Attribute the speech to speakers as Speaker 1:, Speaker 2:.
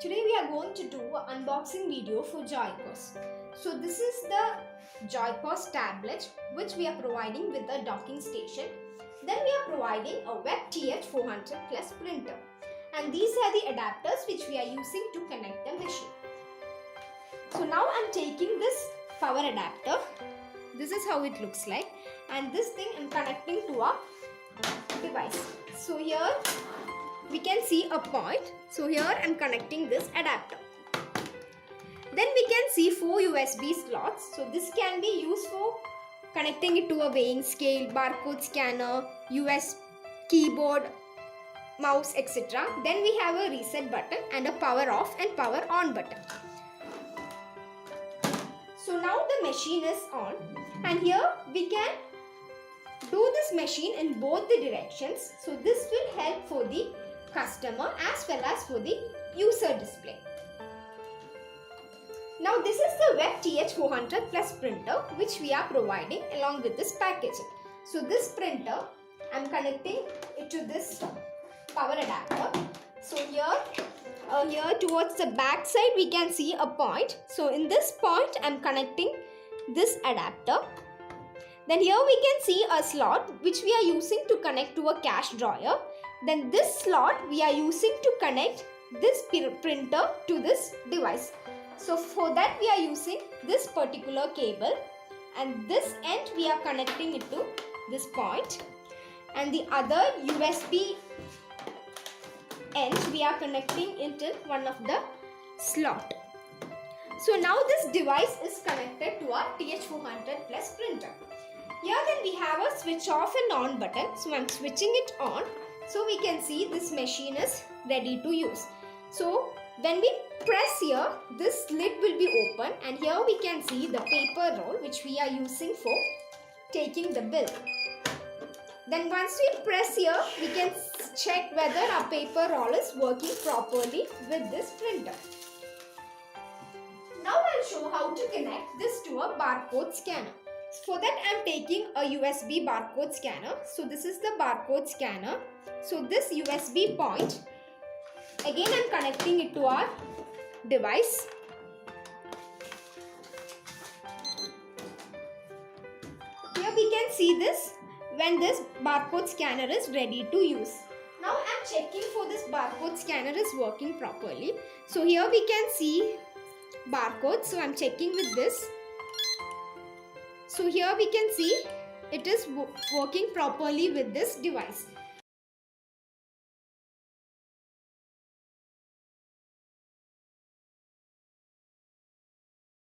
Speaker 1: Today we are going to do an unboxing video for JOYPOS. So this is the JOYPOS tablet which we are providing with the docking station. Then we are providing a WeP TH 400 plus printer. And these are the adapters which we are using to connect the machine. So now I am taking this power adapter. This is how it looks like. And this thing I am connecting to a device. So here we can see a point. So here I am connecting this adapter. Then we can see 4 USB slots. So this can be used for connecting it to a weighing scale, barcode scanner, US keyboard, mouse, etc. Then we have a reset button and a power off and power on button. So now the machine is on, and here we can do this machine in both the directions. So this will help for the customer as well as for the user display. Now this is the WeP TH 400 plus printer which we are providing along with this packaging. So this printer I am connecting it to this power adapter. So here towards the back side we can see a point. So in this point I am connecting this adapter. Then here we can see a slot which we are using to connect to a cash drawer. Then this slot we are using to connect this printer to this device. So for that we are using this particular cable, and this end we are connecting it to this point, and the other USB end we are connecting it in one of the slot. So now this device is connected to our TH400 plus printer. Here then we have a switch off and on button. So I am switching it on. So we can see this machine is ready to use. So when we press here, this lid will be open, and here we can see the paper roll which we are using for taking the bill. Then once we press here, we can check whether our paper roll is working properly with this printer. Now I'll show how to connect this to a barcode scanner. For that I am taking a USB barcode scanner. So this is the barcode scanner. So this USB point, again I am connecting it to our device. Here we can see this when this barcode scanner is ready to use. Now I am checking for this barcode scanner is working properly. So here we can see barcode. So I am checking with this. So here we can see it is working properly with this device.